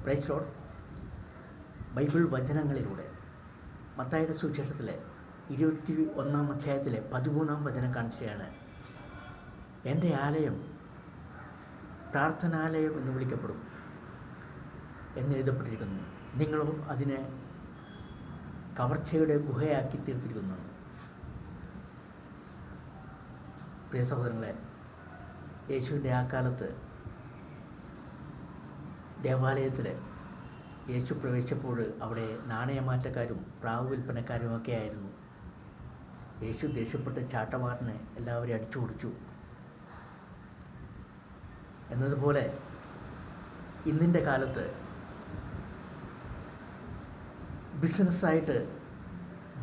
Praise Lord. Bible വചനങ്ങളിലൂടെ മത്തായിയുടെ സുവിശേഷത്തിലെ 21 അധ്യായത്തിലെ 13 വചനം കാണിക്കുകയാണ്. എൻ്റെ ആലയം പ്രാർത്ഥനാലയം എന്ന് വിളിക്കപ്പെടും എന്നെഴുതപ്പെട്ടിരിക്കുന്നു, നിങ്ങളോ അതിനെ കവർച്ചയുടെ ഗുഹയാക്കി തീർത്തിരിക്കുന്നു. പ്രിയ സഹോദരങ്ങളെ, യേശുവിൻ്റെ ആ കാലത്ത് ദേവാലയത്തിൽ യേശു പ്രവേശിച്ചപ്പോൾ അവിടെ നാണയമാറ്റക്കാരും പ്രാവ് വിൽപ്പനക്കാരുമൊക്കെ ആയിരുന്നു. യേശു ദേഷ്യപ്പെട്ട് ചാട്ടവാറിനെ എല്ലാവരെയും അടിച്ചു ഓടിച്ചു. എന്നതുപോലെ ഇന്നിൻ്റെ കാലത്ത് ബിസിനസ്സായിട്ട്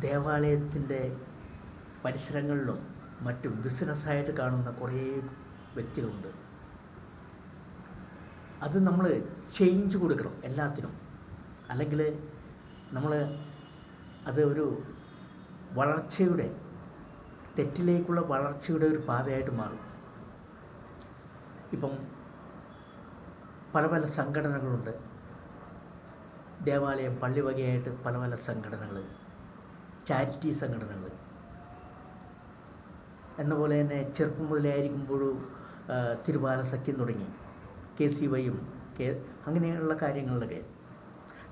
ദേവാലയത്തിൻ്റെ പരിസരങ്ങളിലും മറ്റും ബിസിനസ്സായിട്ട് കാണുന്ന കുറേ വ്യക്തികളുണ്ട്. അത് നമ്മൾ ചേഞ്ച് കൊടുക്കണം എല്ലാത്തിനും, അല്ലെങ്കിൽ നമ്മൾ അത് ഒരു വളർച്ചയുടെ തെറ്റിലേക്കുള്ള വളർച്ചയുടെ ഒരു പാതയായിട്ട് മാറും. ഇപ്പം പല പല സംഘടനകളുണ്ട്. ദേവാലയം പള്ളി വകയായിട്ട് പല പല സംഘടനകൾ, ചാരിറ്റി സംഘടനകൾ. എന്ന പോലെ തന്നെ ചെറുപ്പം മുതലായിരിക്കുമ്പോഴും തിരുവാല സഖ്യം തുടങ്ങി KCYയും അങ്ങനെയുള്ള കാര്യങ്ങളിലൊക്കെ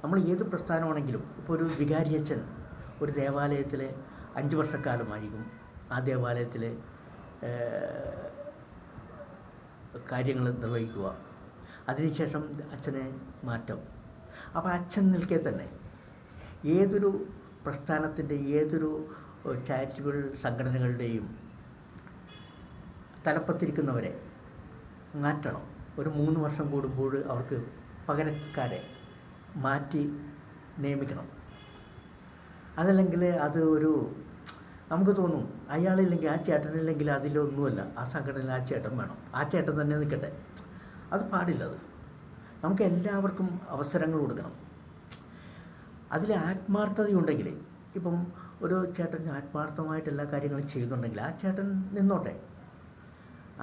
നമ്മൾ ഏത് പ്രസ്ഥാനമാണെങ്കിലും, ഇപ്പോൾ ഒരു വികാരിയച്ഛൻ ഒരു ദേവാലയത്തിൽ 5 വർഷക്കാലമായിരിക്കും ആ ദേവാലയത്തിൽ കാര്യങ്ങൾ നിർവഹിക്കുക. അതിനുശേഷം അച്ഛനെ മാറ്റം. അപ്പോൾ അച്ഛൻ നിൽക്കെ തന്നെ ഏതൊരു പ്രസ്ഥാനത്തിൻ്റെ ഏതൊരു ചാരിറ്റബിൾ സംഘടനകളുടെയും തലപ്പത്തിരിക്കുന്നവരെ മാറ്റണം. ഒരു 3 വർഷം കൂടുമ്പോൾ അവർക്ക് പകരക്കാരെ മാറ്റി നിയമിക്കണം. അതല്ലെങ്കിൽ അത് ഒരു നമുക്ക് തോന്നും അയാളില്ലെങ്കിൽ ആ ചേട്ടനില്ലെങ്കിൽ അതിലൊന്നുമല്ല, ആ സംഘടനയിൽ ആ ചേട്ടൻ വേണം, ആ ചേട്ടൻ തന്നെ നിൽക്കട്ടെ. അത് പാടില്ലത്. നമുക്ക് എല്ലാവർക്കും അവസരങ്ങൾ കൊടുക്കണം. അതിൽ ആത്മാർത്ഥതയുണ്ടെങ്കിൽ, ഇപ്പം ഒരു ചേട്ടൻ ആത്മാർത്ഥമായിട്ട് എല്ലാ കാര്യങ്ങളും ചെയ്യുന്നുണ്ടെങ്കിൽ ആ ചേട്ടൻ നിന്നോട്ടെ.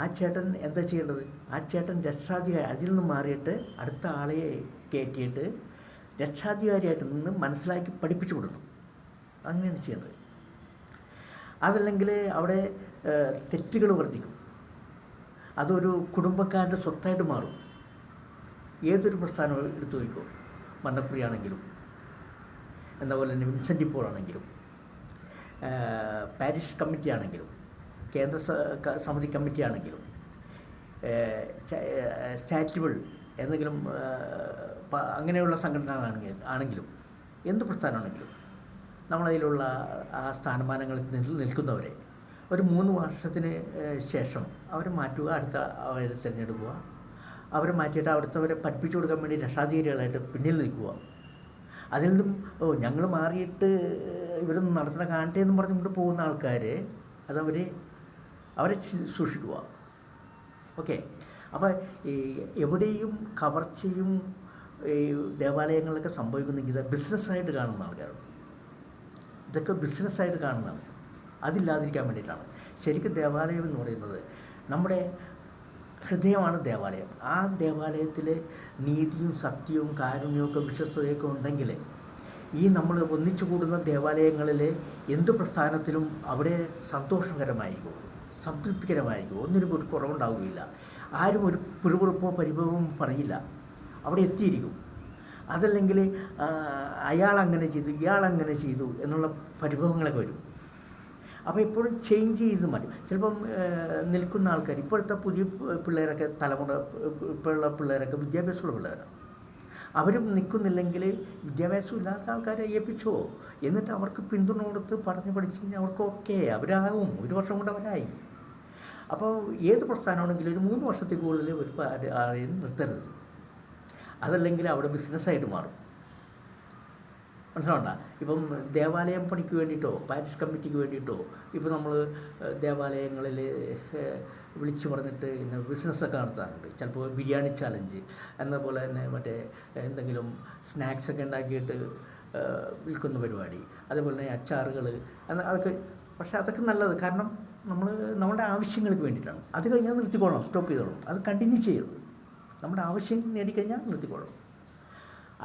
ആ ചേട്ടൻ എന്താ ചെയ്യേണ്ടത്? ആ ചേട്ടൻ രക്ഷാധികാരി, അതിൽ നിന്ന് മാറിയിട്ട് അടുത്ത ആളെ കയറ്റിയിട്ട് രക്ഷാധികാരിയായിട്ട് നിന്ന് മനസ്സിലാക്കി പഠിപ്പിച്ചു കൊടുക്കണം. അങ്ങനെയാണ് ചെയ്യേണ്ടത്. അതല്ലെങ്കിൽ അവിടെ തെറ്റുകൾ വർദ്ധിക്കും. അതൊരു കുടുംബക്കാരുടെ സ്വത്തായിട്ട് മാറും. ഏതൊരു പ്രസ്ഥാനം എടുത്തു വയ്ക്കും, മന്നപ്രിയാണെങ്കിലും, എന്നപോലെ തന്നെ വിൻസെൻ്റ് ഇപ്പോൾ ആണെങ്കിലും, പാരിഷ് കമ്മിറ്റി ആണെങ്കിലും, കേന്ദ്ര സമിതി കമ്മിറ്റി ആണെങ്കിലും, ചാരിറ്റബിൾ എന്തെങ്കിലും അങ്ങനെയുള്ള സംഘടനകളാണെങ്കിലും എന്ത് പ്രസ്ഥാനമാണെങ്കിലും നമ്മളതിലുള്ള ആ സ്ഥാനമാനങ്ങളിൽ നിൽക്കുന്നവരെ ഒരു 3 വർഷത്തിന് ശേഷം അവരെ മാറ്റുക, അടുത്ത അവരെ തിരഞ്ഞെടുക്കുക. അവരെ മാറ്റിയിട്ട് അവിടുത്തെ പഠിപ്പിച്ചു കൊടുക്കാൻ വേണ്ടി രക്ഷാധികാരികളായിട്ട് പിന്നിൽ നിൽക്കുക. അതിൽ നിന്നും ഞങ്ങൾ മാറിയിട്ട് ഇവരൊന്നും നടത്തണ കാണട്ടെ എന്ന് പറഞ്ഞുകൊണ്ട് പോകുന്ന ആൾക്കാർ അവരെ സൂക്ഷിക്കുക. ഓക്കെ. അപ്പോൾ എവിടെയും കവർച്ചയും ദേവാലയങ്ങളിലൊക്കെ സംഭവിക്കുന്നെങ്കിൽ ഇത് ബിസിനസ്സായിട്ട് കാണുന്ന ആൾക്കാരുണ്ട്. ഇതൊക്കെ ബിസിനസ്സായിട്ട് കാണുന്നതാണ്. അതില്ലാതിരിക്കാൻ വേണ്ടിയിട്ടാണ്. ശരിക്കും ദേവാലയം എന്ന് പറയുന്നത് നമ്മുടെ ഹൃദയമാണ് ദേവാലയം. ആ ദേവാലയത്തിൽ നീതിയും സത്യവും കാരുണ്യവും വിശ്വസ്തതയൊക്കെ ഉണ്ടെങ്കിൽ ഈ നമ്മൾ ഒന്നിച്ചു കൂടുന്ന ദേവാലയങ്ങളിൽ എന്ത് പ്രസ്ഥാനത്തിലും അവിടെ സന്തോഷകരമായിരിക്കും, സംതൃപ്തികരമായിരിക്കും. ഒന്നിനും ഒരു കുറവുണ്ടാവുകയില്ല. ആരും ഒരു പിറുപിറുപ്പോ പരിഭവവും പറയില്ല. അവിടെ എത്തിയിരിക്കും. അതല്ലെങ്കിൽ അയാളങ്ങനെ ചെയ്തു, ഇയാളങ്ങനെ ചെയ്തു എന്നുള്ള പരിഭവങ്ങളൊക്കെ വരും. അപ്പോൾ എപ്പോഴും ചേഞ്ച് ചെയ്ത് മാറ്റും. ചിലപ്പം നിൽക്കുന്ന ആൾക്കാർ, ഇപ്പോഴത്തെ പുതിയ പിള്ളേരൊക്കെ തലമുറ ഇപ്പോഴുള്ള പിള്ളേരൊക്കെ വിദ്യാഭ്യാസമുള്ള പിള്ളേരാണ്. അവരും നിൽക്കുന്നില്ലെങ്കിൽ വിദ്യാഭ്യാസം ഇല്ലാത്ത ആൾക്കാരെ ഏൽപ്പിച്ചോ, എന്നിട്ട് അവർക്ക് പിന്തുണ കൊടുത്ത് പറഞ്ഞ് പഠിച്ച് കഴിഞ്ഞാൽ അവർക്ക് അവരാകും. 1 വർഷം കൊണ്ട് അവരായി. അപ്പോൾ ഏത് പ്രസ്ഥാനമാണെങ്കിലും ഒരു 3 വർഷത്തിൽ കൂടുതൽ ഒരു ആരെയും നിർത്തരുത്. അതല്ലെങ്കിൽ അവിടെ ബിസിനസ്സായിട്ട് മാറും. മനസ്സിലാവണ്ട. ഇപ്പം ദേവാലയം പണിക്ക് വേണ്ടിയിട്ടോ പാരിഷ് കമ്മിറ്റിക്ക് വേണ്ടിയിട്ടോ ഇപ്പോൾ നമ്മൾ ദേവാലയങ്ങളിൽ വിളിച്ചു പറഞ്ഞിട്ട് ഇന്ന് ബിസിനസ്സൊക്കെ നടത്താറുണ്ട്. ചിലപ്പോൾ ബിരിയാണി ചാലഞ്ച്, എന്നപോലെ തന്നെ മറ്റേ എന്തെങ്കിലും സ്നാക്സൊക്കെ ഉണ്ടാക്കിയിട്ട് വിൽക്കുന്ന പരിപാടി, അതേപോലെ തന്നെ അച്ചാറുകൾ, അതൊക്കെ. പക്ഷേ അതൊക്കെ നല്ലത്. കാരണം നമ്മുടെ ആവശ്യങ്ങൾക്ക് വേണ്ടിയിട്ടാണ്. അത് കഴിഞ്ഞാൽ നിർത്തിക്കോളണം, സ്റ്റോപ്പ് ചെയ്തോളണം. അത് കണ്ടിന്യൂ ചെയ്യരുത്. നമ്മുടെ ആവശ്യം നേടിക്കഴിഞ്ഞാൽ നിർത്തിക്കോളണം.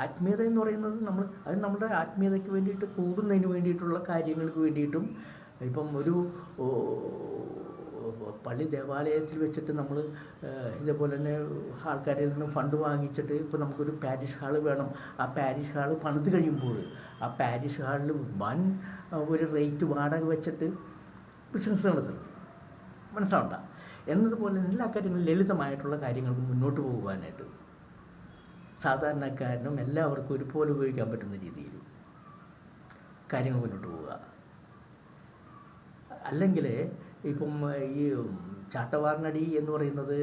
ആത്മീയത എന്ന് പറയുന്നത് അത് നമ്മുടെ ആത്മീയതയ്ക്ക് വേണ്ടിയിട്ട് കൂടുന്നതിന് വേണ്ടിയിട്ടുള്ള കാര്യങ്ങൾക്ക് വേണ്ടിയിട്ടും ഇപ്പം ഒരു പള്ളി ദേവാലയത്തിൽ വെച്ചിട്ട് നമ്മൾ ഇതേപോലെ തന്നെ ആൾക്കാരിൽ നിന്ന് ഫണ്ട് വാങ്ങിച്ചിട്ട് ഇപ്പോൾ നമുക്കൊരു പാരിഷ് ഹാള് വേണം. ആ പാരിഷ് ഹാള് പണിത് കഴിയുമ്പോൾ ആ പാരിഷ് ഹാളിൽ വൻ ഒരു റേറ്റ് വാടക വെച്ചിട്ട് ബിസിനസ് നടത്തുന്നത് മനസ്സിലാവണ്ട. എന്നതുപോലെ എല്ലാ കാര്യങ്ങളും ലളിതമായിട്ടുള്ള കാര്യങ്ങൾക്ക് മുന്നോട്ട് പോകുവാനായിട്ട് സാധാരണക്കാരനും എല്ലാവർക്കും ഒരുപോലെ ഉപയോഗിക്കാൻ പറ്റുന്ന രീതിയിൽ കാര്യങ്ങൾ മുന്നോട്ട് പോവുക. അല്ലെങ്കിൽ ഇപ്പം ഈ ചാട്ടവാറിനടി എന്ന് പറയുന്നത്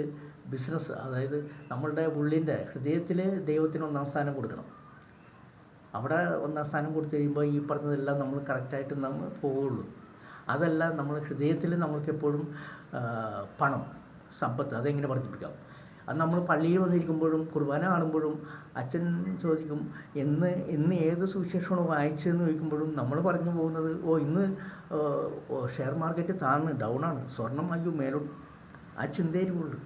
ബിസിനസ്, അതായത് നമ്മളുടെ ഉള്ളിൻ്റെ ഹൃദയത്തിൽ ദൈവത്തിന് ഒന്നാം സ്ഥാനം കൊടുക്കണം. അവിടെ ഒന്നാം സ്ഥാനം കൊടുത്തു കഴിയുമ്പോൾ ഈ പറഞ്ഞതെല്ലാം നമ്മൾ കറക്റ്റായിട്ട് നമ്മൾ പോവുള്ളൂ. അതല്ല, നമ്മൾ ഹൃദയത്തിൽ നമ്മൾക്കെപ്പോഴും പണം, സമ്പത്ത് അതെങ്ങനെ വർദ്ധിപ്പിക്കാം. അത് നമ്മൾ പള്ളിയിൽ വന്നിരിക്കുമ്പോഴും കുർബാന കാണുമ്പോഴും അച്ഛൻ ചോദിക്കും ഇന്ന് ഏത് സുവിശേഷമാണ് വായിച്ചതെന്ന് ചോദിക്കുമ്പോഴും നമ്മൾ പറഞ്ഞു പോകുന്നത് ഇന്ന് ഷെയർ മാർക്കറ്റ് ഡൗണാണ്, സ്വർണം അയ്യോ മേലോട്ട്, ആ ചിന്തയായിരിക്കുള്ളൂ.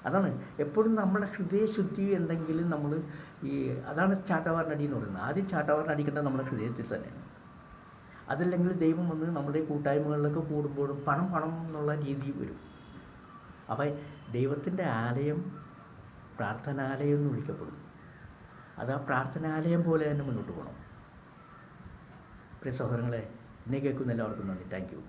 അതാണ് എപ്പോഴും നമ്മുടെ ഹൃദയശുദ്ധി ഉണ്ടെങ്കിൽ നമ്മൾ അതാണ് ചാട്ടവാറിനടി എന്ന് പറയുന്നത്. ആദ്യം ചാട്ടവാറിനടിക്കേണ്ടത് നമ്മുടെ ഹൃദയത്തിൽ തന്നെയാണ്. അതല്ലെങ്കിൽ ദൈവം വന്ന് നമ്മുടെ കൂട്ടായ്മകളിലൊക്കെ കൂടുമ്പോഴും പണം എന്നുള്ള രീതി വരും. അപ്പം ദൈവത്തിൻ്റെ ആലയം പ്രാർത്ഥനാലയം എന്ന് വിളിക്കപ്പെടും. അത് ആ പ്രാർത്ഥനാലയം പോലെ തന്നെ മുന്നോട്ട് പോകണം. പ്രിയ സഹോദരങ്ങളെ, എന്നെ കേൾക്കുന്ന എല്ലാവർക്കും നന്ദി. Thank you.